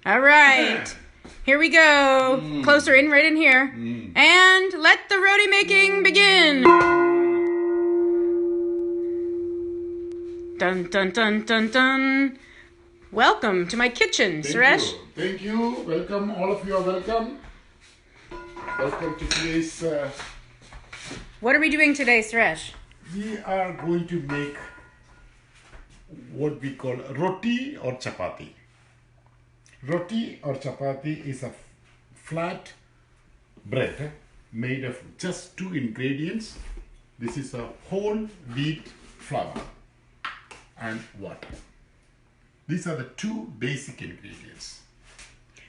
All right. Here we go. Closer in, right in here. And let the roti making begin. Dun, dun, dun, dun, dun. Welcome to my kitchen, Suresh. Thank you. Welcome. All of you are welcome. Welcome to today's... What are we doing today, Suresh? We are going to make what we call roti or chapati. Roti or chapati is a flat bread made of just two ingredients. This is a whole wheat flour and water. These are the two basic ingredients.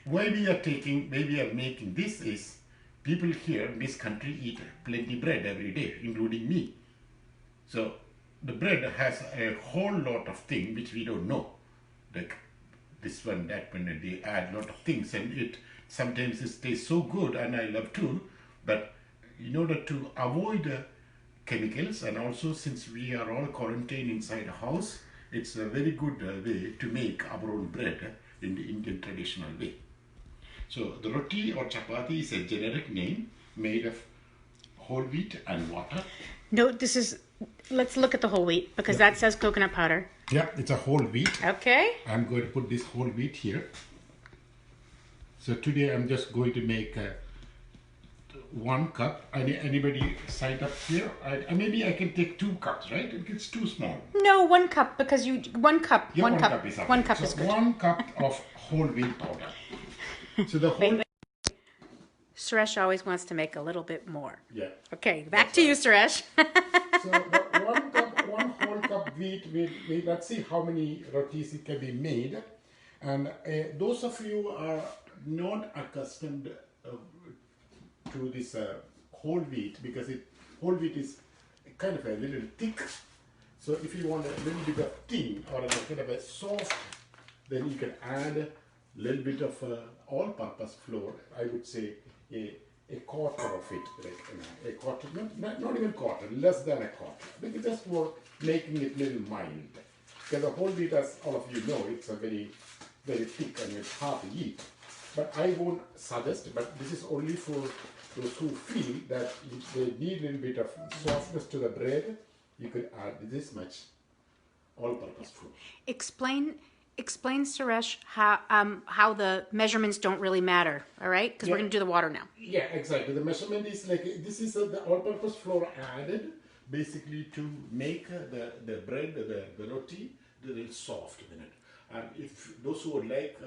Why we are making this is people here in this country eat plenty bread every day, including me. So the bread has a whole lot of things which we don't know, like this one, that one, and they add a lot of things, and it sometimes it tastes so good, and I love too. But in order to avoid chemicals, and also since we are all quarantined inside a house, it's a very good way to make our own bread in the Indian traditional way. So the roti or chapati is a generic name made of whole wheat and water. No, let's look at the whole wheat because that says coconut powder. Yeah, it's a whole wheat. Okay. I'm going to put this whole wheat here. So today I'm just going to make 1 cup. Anybody signed up here? Maybe I can take 2 cups, right? It's too small. No, 1 cup because 1 cup. Yeah, 1 cup. Is 1 cup is good. 1 cup of whole wheat powder. So the whole... Suresh always wants to make a little bit more. Yeah. Okay, back to you, Suresh. So 1 whole cup wheat, let's see how many rotis it can be made. And those of you who are not accustomed to this whole wheat, because whole wheat is kind of a little thick. So if you want a little bit of thin or a kind of a soft, then you can add a little bit of all-purpose flour. I would say a quarter of it, like a quarter, not even quarter, less than a quarter. Because just for making it little mild. Because the whole wheat, as all of you know, it's a very, very thick and it's hard to eat. But I won't suggest, but this is only for those who feel that if they need a little bit of softness to the bread, you could add this much all-purpose flour. Explain, Suresh, how the measurements don't really matter, all right? Because we're going to do the water now. Yeah, exactly. The measurement is like, this is the all-purpose flour added basically to make the bread, the roti, a little soft in it. And if those who would like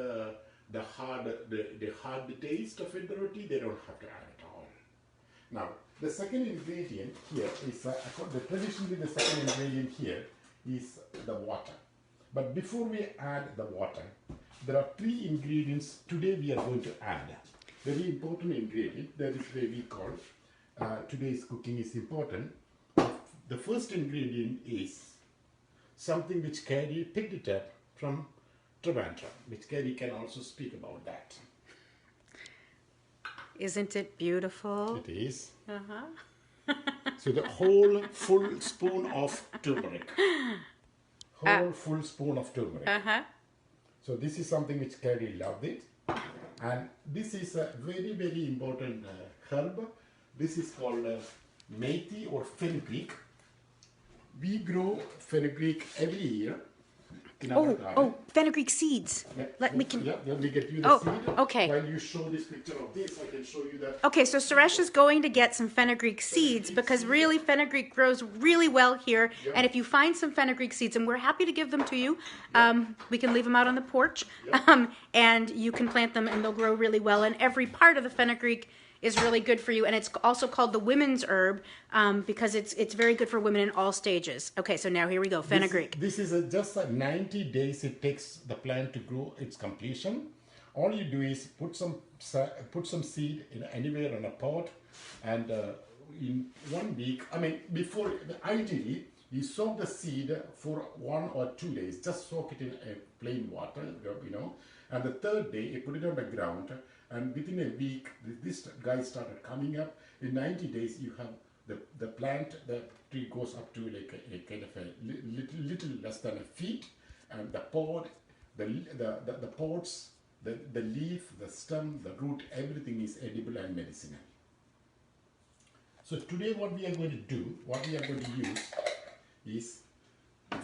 the hard taste of it, the roti, they don't have to add it all. Now, the second ingredient here is, traditionally the second ingredient here is the water. But before we add the water, there are 3 ingredients today we are going to add. Very important ingredient, that is why we call today's cooking is important. The first ingredient is something which Carrie picked it up from Trivandrum, which Carrie can also speak about that. Isn't it beautiful? It is. Uh-huh. So the whole full spoon of turmeric. Full spoon of turmeric. Uh-huh. So this is something which Carrie loved it. And this is a very, very important herb. This is called methi or fenugreek. We grow fenugreek every year in our garden. Oh, fenugreek seeds. Yeah, Let me get you the seed. Okay. While you show this picture of this, I can show you that. Okay, so Suresh is going to get some fenugreek seeds because really fenugreek grows really well here. Yep. And if you find some fenugreek seeds, and we're happy to give them to you, we can leave them out on the porch, and you can plant them and they'll grow really well. And every part of the fenugreek is really good for you, and it's also called the women's herb because it's very good for women in all stages. Okay, so now here we go, fenugreek. This is just 90 days it takes the plant to grow its completion. All you do is put some seed in anywhere in a pot, and in 1 week, ideally you soak the seed for 1 or 2 days. Just soak it in a plain water, and the 3rd day you put it on the ground. And within a week, this guy started coming up. In 90 days, you have the plant, the tree goes up to like a kind of a little less than a feet, and the pod, the pods The leaf, the stem, the root, everything is edible and medicinal. So today what we are going to do, what we are going to use is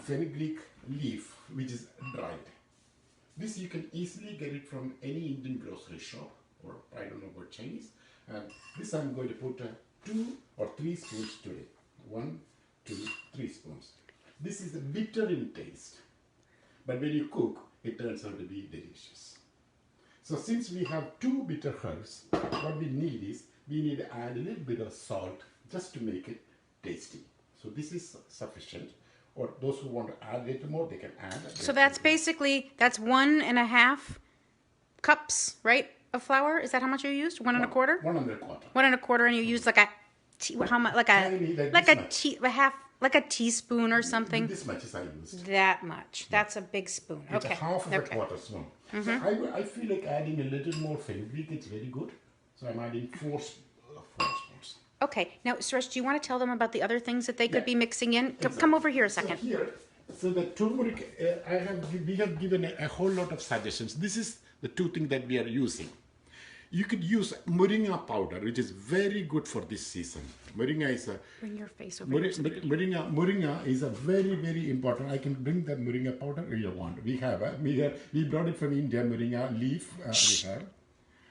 fenugreek leaf, which is dried. This you can easily get it from any Indian grocery shop, or I don't know about Chinese. And this I'm going to put 2 or 3 spoons today. 1, 2, 3 spoons. This is bitter in taste, but when you cook, it turns out to be delicious. So since we have 2 bitter herbs, what we need is, we need to add a little bit of salt just to make it tasty. So this is sufficient. Or those who want to add a little more, they can add. So that's basically, that's 1.5 cups, right, of flour? Is that how much you used? 1 1/4? 1 1/4. 1 1/4, and you used like a how much? Like a Tiny, like a much. like a teaspoon or something. This much is I used. That much. That's a big spoon. It's Okay. a half of a Okay. quarter spoon. So I feel like adding a little more fenugreek. It's very good. So I'm adding 4 spoons. Okay. Now, Suresh, do you want to tell them about the other things that they could Yeah. be mixing in? Exactly. Come over here a second. So here, so the turmeric, we have given a whole lot of suggestions. This is the 2 things that we are using. You could use moringa powder, which is very good for this season. Moringa is a Bring your face over here. moringa is a very, very important. I can bring the moringa powder if you want. We have we brought it from India. Moringa leaf we have.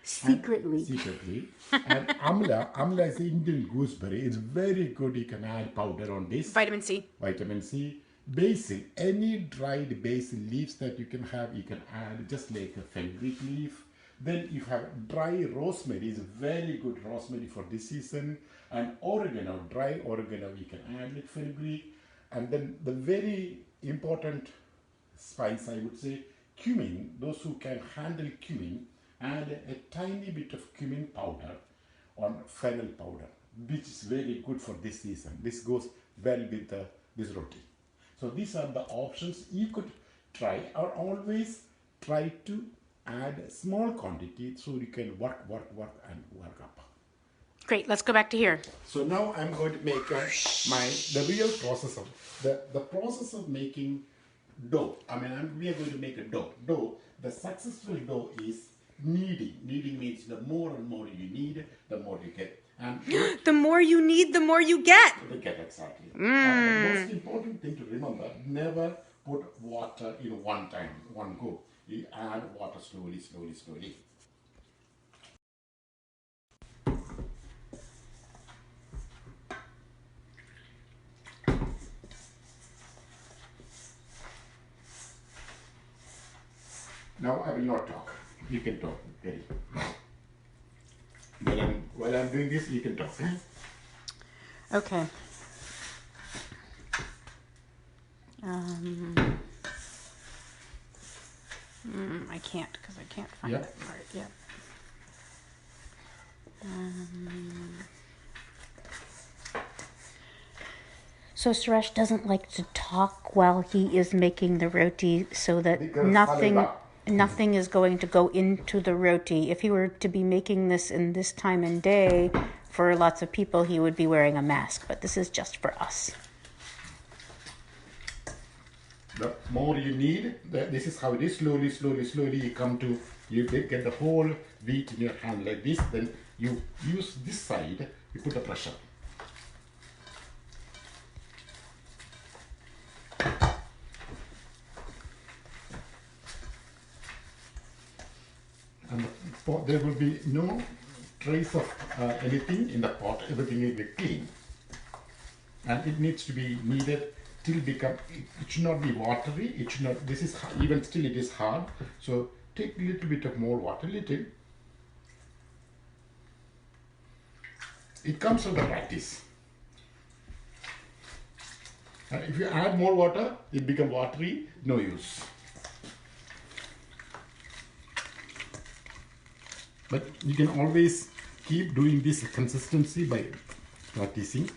Secretly. And amla is the Indian gooseberry. It's very good. You can add powder on this. Vitamin C. Vitamin C. Basil, any dried basil leaves that you can have, you can add just like a fenugreek leaf. Then you have dry rosemary, is very good rosemary for this season. And oregano, dry oregano, you can add like fenugreek. And then the very important spice, I would say, cumin. Those who can handle cumin, add a tiny bit of cumin powder on fennel powder, which is very good for this season. This goes well with this roti. So these are the options you could try, or always try to add a small quantity so you can work up. Great. Let's go back to here. So now I'm going to make the real process of the process of making dough. I mean, we are going to make a dough. The successful dough is kneading. Kneading means the more and more you knead, the more you get. And The more you need, the more you get. you get exactly. The most important thing to remember: never put water in one go. You add water slowly. Now I will not talk. You can talk. Very. While I'm doing this, you can talk. Okay. I can't because I can't find Yeah. that part yet. So Suresh doesn't like to talk while he is making the roti, so that Because nothing is going to go into the roti. If he were to be making this in this time and day for lots of people, he would be wearing a mask. But this is just for us. The more you need, this is how it is. Slowly, you come to, you get the whole wheat in your hand like this. Then you use this side, you put the pressure. And there will be no trace of anything in the pot. Everything will be clean. And it needs to be kneaded till it should not be watery. It should not, this is, even still it is hard. So take a little bit of more water, little. It comes from the practice. If you add more water, it becomes watery, no use. But you can always keep doing this consistency by practicing.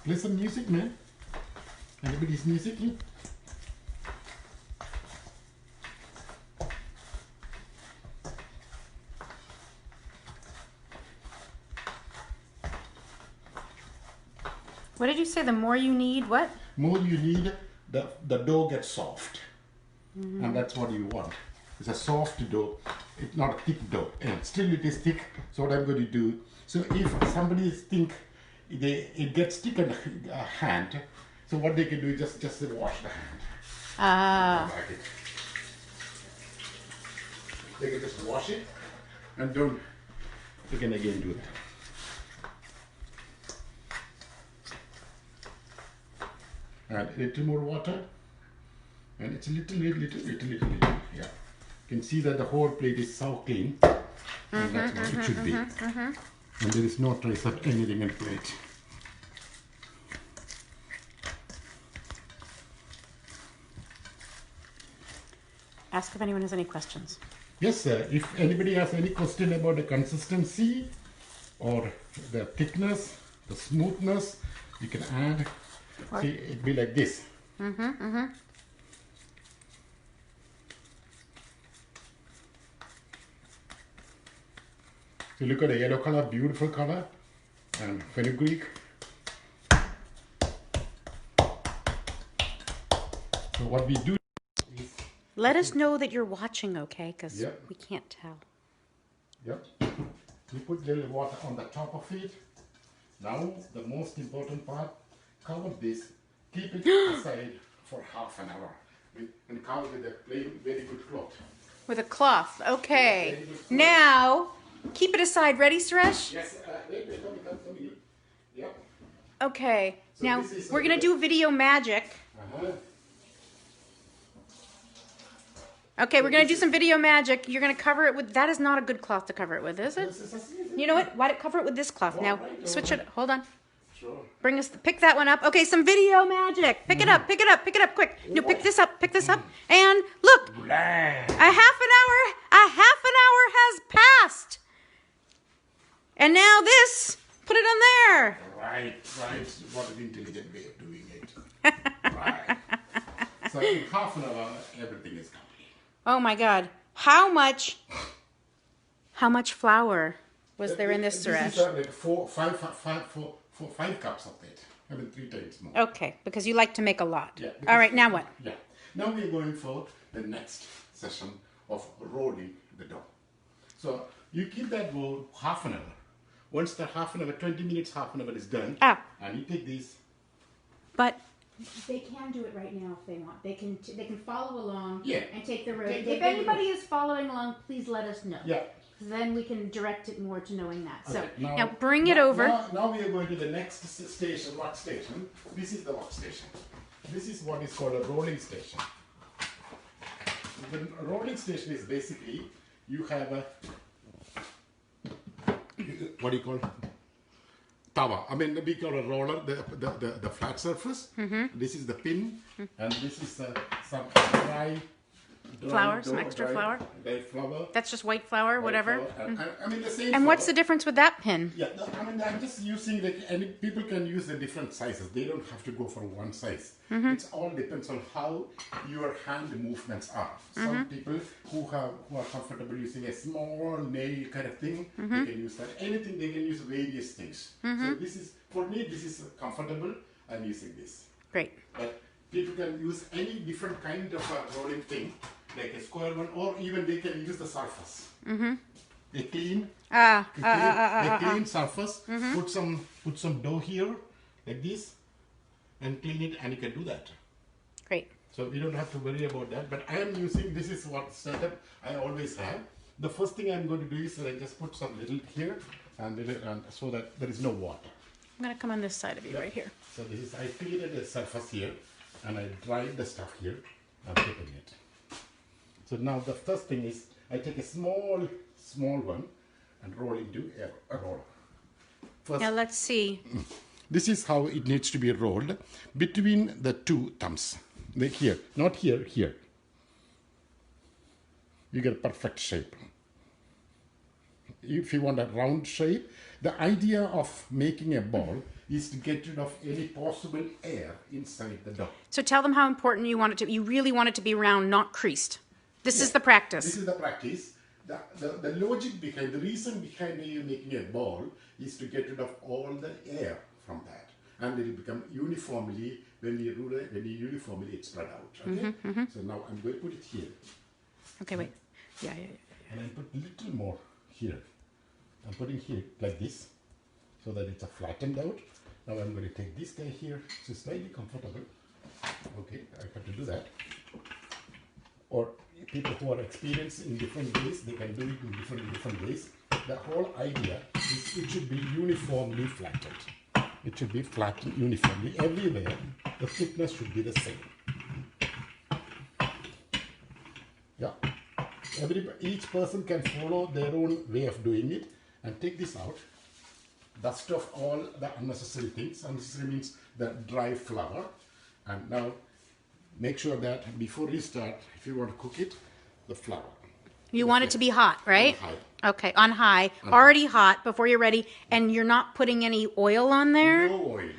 Play some music, man. Anybody's musicking? What did you say? The more you need, what? More you need, the dough gets soft. And that's what you want. It's a soft dough. It's not a thick dough. And still it is thick. So what I'm going to do, so if somebody think it gets thick on the hand, so what they can do is just wash the hand. Ah. They can just wash it and don't, you can again do that. Add a little more water, and it's a little, yeah. You can see that the whole plate is so clean, and that's what it should be. And there is no trace of anything in the plate. Ask if anyone has any questions. Yes, sir. If anybody has any question about the consistency or the thickness, the smoothness, you can add. See, it'd be like this. So look at the yellow color, beautiful color, and fenugreek. So what we do is, Let us know that you're watching, okay? Because Yep. we can't tell. yep, you put little water on the top of it. Now the most important part, cover this, keep it aside for half an hour, and cover with a plain, very good cloth. With a cloth. Okay. Now, keep it aside. Ready, Suresh? Yes, wait, come here. Yep. Okay. So Now, this is we're going to do video magic. Uh-huh. Okay, we're going to do some video magic. You're going to cover it with... That is not a good cloth to cover it with, is it? You know what? Why don't cover it with this cloth? Now, switch it. Hold on. Sure. Bring us... Pick that one up. Okay, some video magic. Pick it up. Pick it up. Pick it up quick. No, pick this up. Pick this up. And look. A half an hour has passed. And now this. Put it on there. Right. What an intelligent way of doing it. Right. So in half an hour, everything is complete. Oh my God. How much flour was there in this, Suresh? This is like 5 cups of it. I mean 3 times more. Okay, because you like to make a lot. Yeah, All right, now what? Yeah. Now we're going for the next session of rolling the dough. So you keep that roll half an hour. Once the half an hour, 20 minutes, half an hour is done, and you take these. But they can do it right now if they want. They can follow along and take the road. If anybody is following along, please let us know. Yeah. Then we can direct it more to knowing that. Okay, So now bring it over. Now we are going to the next station, workstation. This is the workstation. This is what is called a rolling station. The rolling station is basically, you have a, what do you call it? Tawa. I mean, we call a roller, the flat surface. This is the pin, and this is some dry Flour, some extra flour. Dry flour. That's just white flour, whatever. I mean, the same And what's the flour. difference with that pin? Yeah, I mean, I'm just using like, and people can use the different sizes. They don't have to go for one size. It all depends on how your hand movements are. Some people who are comfortable using a small nail kind of thing, they can use that. Anything, they can use various things. So this is, for me, this is comfortable. I'm using this. Great. But people can use any different kind of a rolling thing, like a square one, or even they can use the surface. A clean, clean surface. Put some dough here, like this, and clean it, and you can do that. Great. So we don't have to worry about that. But I am using, this is what setup I always have. The first thing I'm going to do is I just put some little here, and so that there is no water. I'm going to come on this side of you right here. So this is, I cleaned the surface here, and I dried the stuff here. I'm keeping it. So now the first thing is, I take a small one and roll into a roll. First, Now let's see. this is how it needs to be rolled between the 2 thumbs. Like here, not here, here. You get a perfect shape. If you want a round shape, the idea of making a ball is to get rid of any possible air inside the dough. So tell them how important you want it to. You really want it to be round, not creased. This is the practice. This is the practice. The logic behind, the reason behind you making a ball is to get rid of all the air from that. and it will become uniformly when you rule it, when you uniformly it's spread out. Okay. So now I'm going to put it here, Okay, wait. Yeah. and I put a little more here. I'm putting here like this, so that it's a flattened out. Now I'm going to take this guy here, so it's slightly comfortable. Okay, I have to do that. Or people who are experienced in different ways, they can do it in different ways. The whole idea is it should be uniformly flattened. It should be flattened uniformly everywhere. The thickness should be the same. Yeah. Each person can follow their own way of doing it, and take this out. Dust off all the unnecessary things. Unnecessary means the dry flour. And now make sure that before you start, if you want to cook it, the flour. You want it to be hot, right? On high. Okay, on high. Already hot before you're ready. And you're not putting any oil on there? No oil.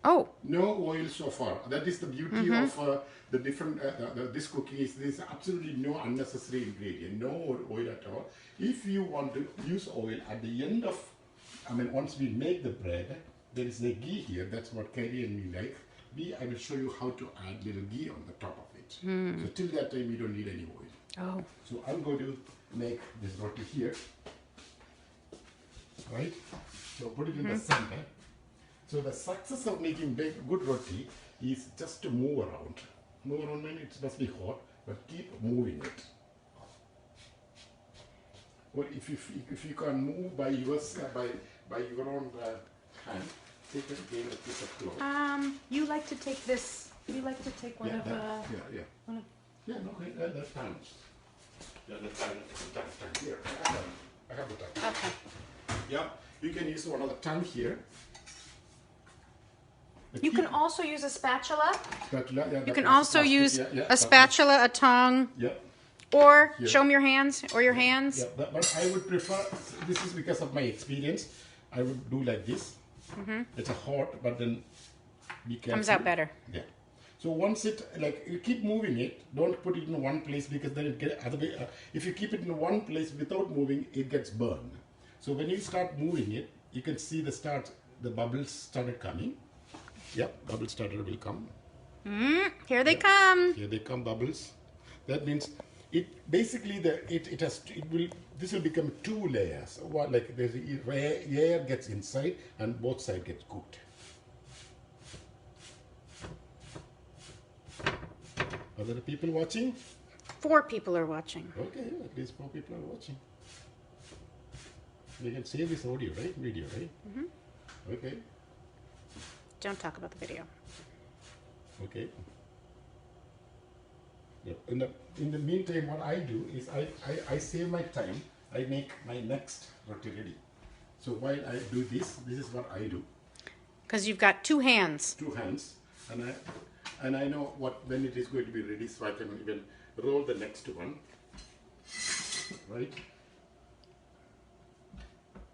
Oh. No oil so far. That is the beauty of the different, this cooking is there's absolutely no unnecessary ingredient, no oil at all. If you want to use oil at the end of, once we make the bread, there is the ghee here. That's what Kelly and me like. I will show you how to add little ghee on the top of it. So till that time, we don't need any oil. Oh. So I'm going to make this roti here. Right? So put it in the center. So the success of making good roti is just to move around. Move around means it must be hot, but keep moving it. Well, if you can move by your own hand, take a piece of cloth. You like to take this. You like to take one of yeah. one of. Yeah, no, that's fine. Yeah, that's fine. Here, I have the tongue. Okay. Yeah, you can use one of the tongue here. You can also use a spatula. Spatula, yeah, You can also use a spatula, a tongue, Yeah. or Here. show me your hands or your hands. Yeah, but I would prefer, this is because of my experience, I would do like this. It's a hot, but then be careful. Comes out better. Yeah. So once you keep moving it, don't put it in one place because then it gets, if you keep it in one place without moving, it gets burned. So when you start moving it, you can see the bubbles started coming. Yeah, bubbles will come. Here they come. Here they come, bubbles. That means it basically this will become two layers. One, like there's air gets inside and both sides get cooked. Are there people watching? 4 people are watching. Okay, at least 4 people are watching. We can save this audio, right? Video, right? Okay. Don't talk about the video. Okay. Yeah. In the meantime, what I do is I save my time. I make my next roti ready. So while I do this is what I do. Because you've got 2 hands. 2 hands, and I know when it is going to be ready, so I can even roll the next one. Right.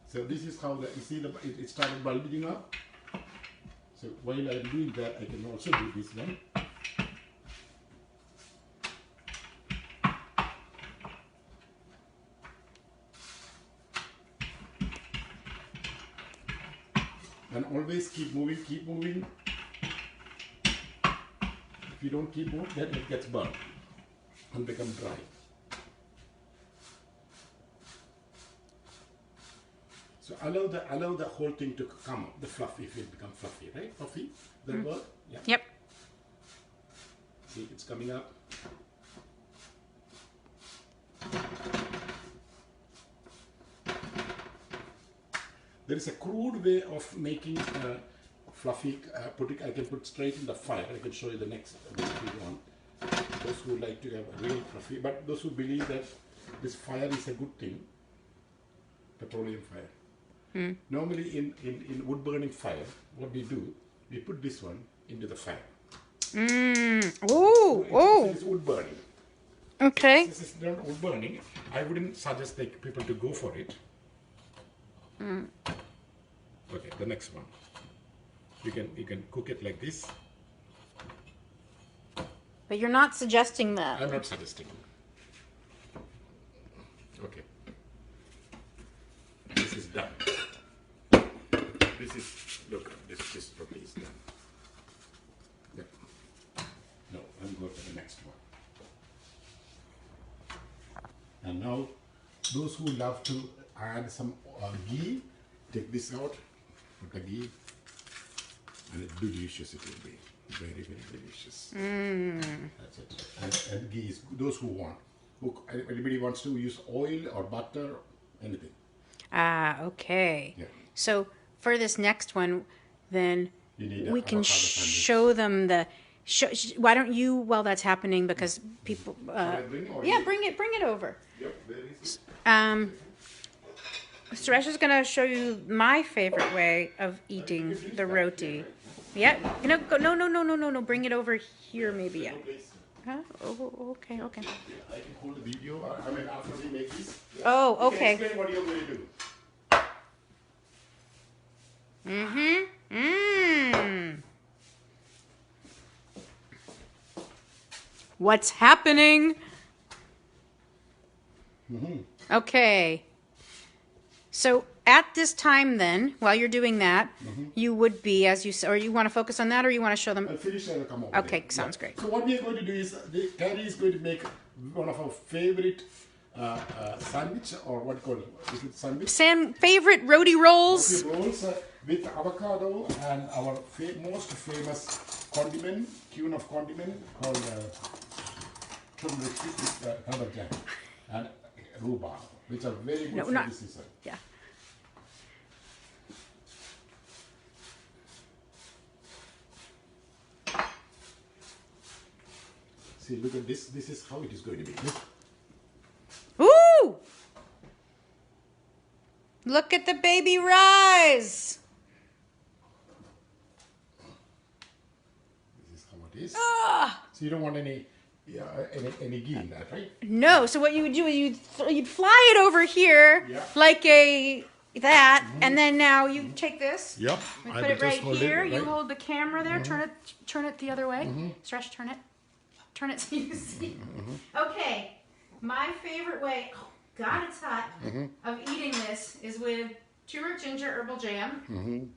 So this is how you see it started bulging up. So while I'm doing that, I can also do this one. And always keep moving, keep moving. If you don't keep moving, then it gets burnt and become dry. So allow the whole thing to come up, the fluffy, if it become fluffy, right? Fluffy, that work? Yeah. Yep. See, it's coming up. There is a crude way of making fluffy. I can put straight in the fire. I can show you the next one. Those who like to have really fluffy, but those who believe that this fire is a good thing, petroleum fire. Normally in wood burning fire, what we do, we put this one into the fire. It's wood burning. Okay. This is not wood burning. I wouldn't suggest people to go for it. Okay, the next one. You can cook it like this. But you're not suggesting that. I'm not suggesting. Okay. This is done. This is, look, this roti. who love to add some ghee, take this out, put the ghee, and it's delicious. It will be very, very delicious. That's it. And ghee is those who want. Anybody wants to use oil or butter, anything. Ah, okay. Yeah. So for this next one, then You need we a can avocado sandwich. show them the. Why don't you, while that's happening, because people. I bring it or Yeah, you- bring it over. Yep, there is. Suresh is going to show you my favorite way of eating the roti. Yeah, no. Bring it over here, maybe. Yeah. Huh? Oh, okay. I can hold the video. I mean, after we make this. Oh, You can okay. explain what you're going to do. What's happening? Okay. So at this time, then, while you're doing that, you would be, as you said, or you want to focus on that, or you want to show them. I'll finish and I'll come over. Okay, there. sounds great. So what we are going to do is, Carrie is going to make one of our favorite sandwich, or what called is it sandwich? Favorite roti rolls. Roti rolls with avocado and our most famous condiment, queen of condiment called turmeric with herbal jam and rhubarb, which are very good for not- this season. Yeah. See, look at this. This is how it is going to be. Ooh! Look at the baby rise. This is how it is. Ah! So you don't want any ghee in that, right? No, so what you would do is you'd fly it over here Yeah. like that, and then now you take this. Yep. We put it right here. You hold the camera there. Turn it the other way. Suresh, turn it. Turn it so you see. Okay. My favorite way. Oh God, it's hot. Of eating this is with turmeric ginger herbal jam.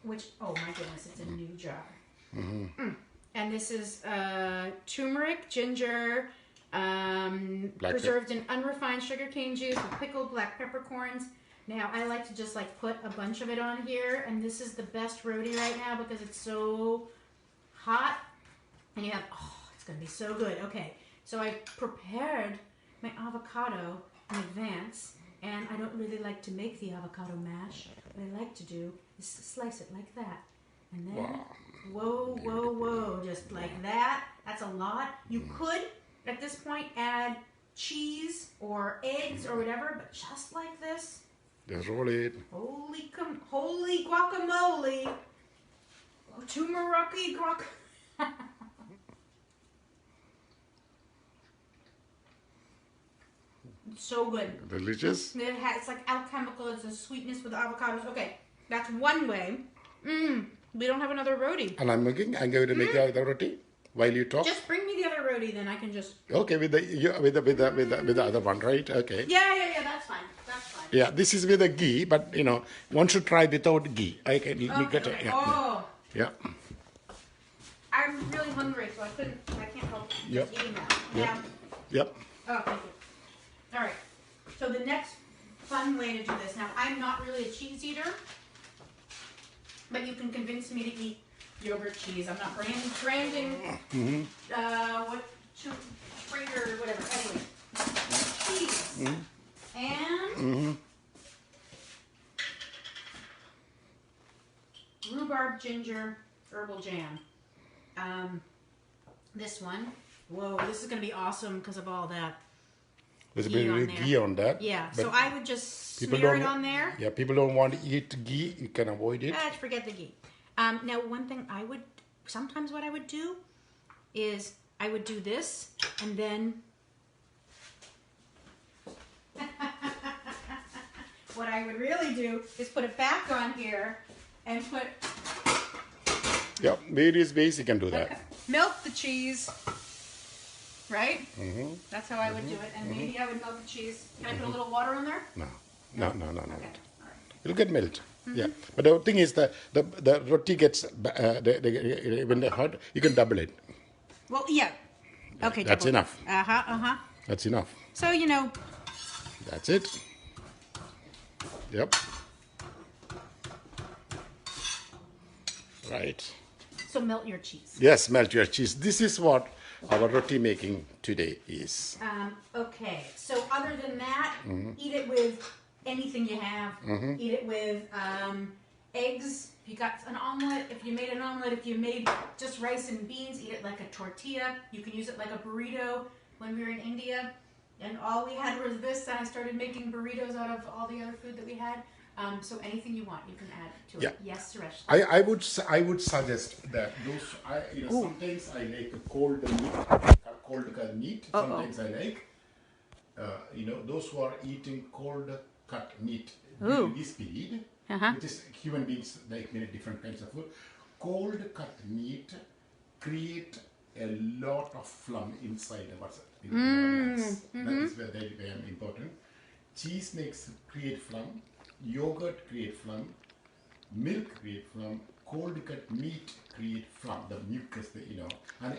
Which, oh my goodness, it's a new jar. And this is turmeric, ginger, preserved in unrefined sugarcane juice with pickled black peppercorns. Now, I like to just like put a bunch of it on here, and this is the best roti right now because it's so hot. And you have, oh, it's going to be so good. Okay, so I prepared my avocado in advance, and I don't really like to make the avocado mash. What I like to do is slice it like that. And then, whoa, just like that. That's a lot. You could, at this point, add cheese or eggs or whatever, but just like this, Just roll it. holy guacamole, turmeric guac. So good. Delicious. It's like alchemical. It's a sweetness with avocados. Okay, that's one way. We don't have another roti. And I'm going to make the roti while you talk. Just bring me the other roti, then I can just. Okay, with the other one, right? Okay. Yeah. That's fine. That's fine. Yeah, this is with the ghee, but one should try without ghee. I can get it. Okay. Yeah. Oh, Yeah. I'm really hungry, so I can't help Yep. eating that. Yep. Now, Yep. oh, thank you. All right. So the next fun way to do this. Now, I'm not really a cheese eater, but you can convince me to eat yogurt cheese. I'm not branding. What Trader whatever. Anyway, cheese and rhubarb ginger herbal jam. This one. Whoa, this is gonna be awesome because of all that. There's a Ghee bit on of there. ghee on that. Yeah. but So I would just people smear it don't- on there. Yeah, people don't want to eat ghee. You can avoid it. Forget the ghee. Now, one thing sometimes what I would do is I would do this and then what I would really do is put it back on here and put Yeah, various ways you can do that. melt the cheese, right? That's how I would do it, and maybe I would melt the cheese. Can I put a little water in there? No. Okay. All right. It'll get melt. Yeah, but the thing is the roti gets when they're hot, you can double it. Well, yeah. Okay. That's double. enough. Uh huh. That's enough. So That's it. Yep. Right. So melt your cheese. Yes, melt your cheese. This is what our roti making today is. Okay, so other than that, eat it with anything you have. Eat it with eggs. If you got an omelet, if you made an omelet, if you made just rice and beans, eat it like a tortilla. You can use it like a burrito. When we were in India, and all we had was this, and I started making burritos out of all the other food that we had. So anything you want, you can add to it. Yeah. Yes, Suresh. I would suggest that those sometimes I like cold meat. Sometimes I like those who are eating cold cut meat during this period, which is human beings like many different kinds of food. Cold cut meat create a lot of phlegm inside our lungs. That is very, very important. Cheese create phlegm. Yogurt create phlegm, milk create phlegm, cold cut meat create phlegm, the mucus, and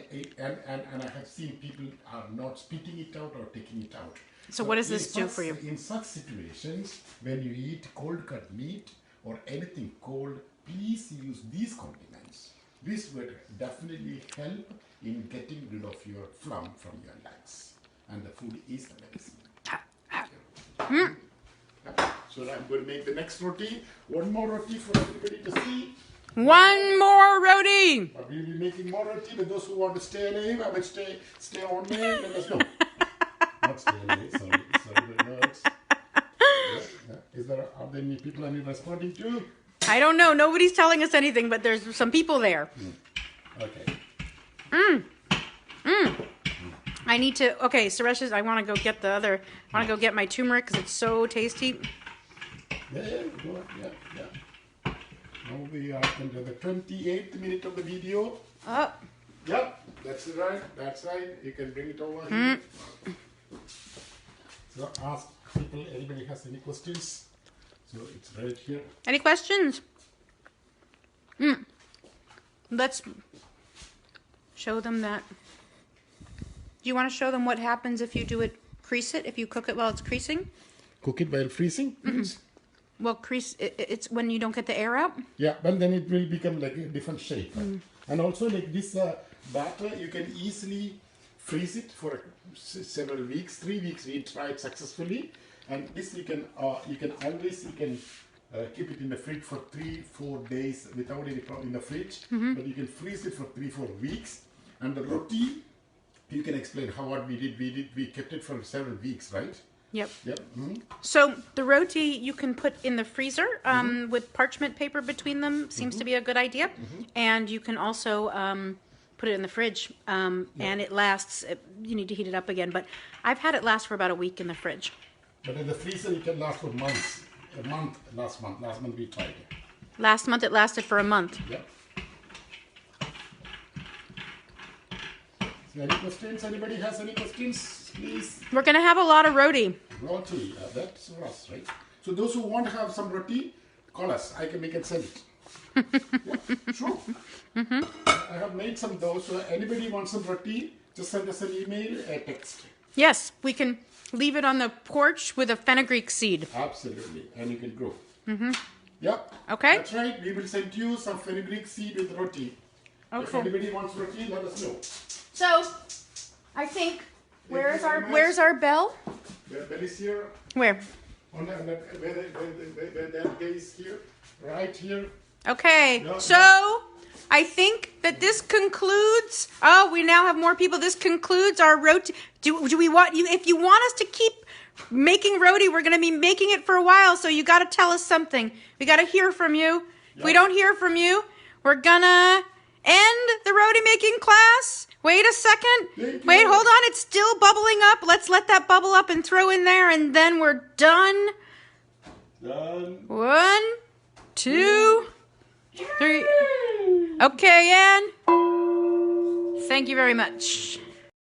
I have seen people are not spitting it out or taking it out. So what does this do for you? In such situations, when you eat cold cut meat or anything cold, please use these condiments. This would definitely help in getting rid of your phlegm from your lungs, and the food is the medicine. So I'm going to make the next roti. One more roti for everybody to see. One more roti. But we'll be making more roti. But those who want to stay alive, I will stay online. Let us know. Not stay alive. Sorry, the words. Are there any people I need responding to? I don't know. Nobody's telling us anything, but there's some people there. Okay. I need to. Okay, Suresh, I want to go get I want to go get my turmeric because it's so tasty. Yeah, go on. Yeah. Now we are into the 28th minute of the video. Oh. Yep, that's right. That's right. You can bring it over here. So ask people, anybody has any questions? So it's right here. Any questions? Let's show them that. Do you want to show them what happens if you crease it, if you cook it while it's creasing? Cook it while freezing? Well, it's when you don't get the air out? Yeah, but then it will become like a different shape. And also like this batter, you can easily freeze it for several weeks. 3 weeks we tried successfully. And this you can keep it in the fridge for 3-4 days without any problem in the fridge. But you can freeze it for 3-4 weeks. And the roti, you can explain what we did. We kept it for several weeks, right? Yep. Mm-hmm. So the roti you can put in the freezer with parchment paper between them. Seems to be a good idea. And you can also put it in the fridge, and it lasts. You need to heat it up again, but I've had it last for about a week in the fridge. But in the freezer, it can last for months. A month. Last month we tried it. Last month it lasted for a month. Yep. So any questions? Anybody has any questions? Please. We're gonna have a lot of roti. Roti, that's for us, right? So those who want to have some roti, call us. We can send it. Yeah, sure. I have made some those. So anybody wants some roti, just send us an email, a text. Yes, we can leave it on the porch with a fenugreek seed. Absolutely, and you can grow. Yep. Okay. That's right. We will send you some fenugreek seed with roti. If Okay. anybody wants roti, let us know. So, I think where's our bell? The bell is here. Where? Where that guy is here. Right here. Okay. No, So, I think that this concludes. Oh, we now have more people. This concludes our roti. Do we want you? If you want us to keep making roti, we're going to be making it for a while. So you got to tell us something. We got to hear from you. If we don't hear from you, we're gonna end the roti making class. Wait a second. Wait, hold on. It's still bubbling up. Let's let that bubble up and throw in there, and then we're done. Done. 1, 2, 3. Okay, Anne. Thank you very much.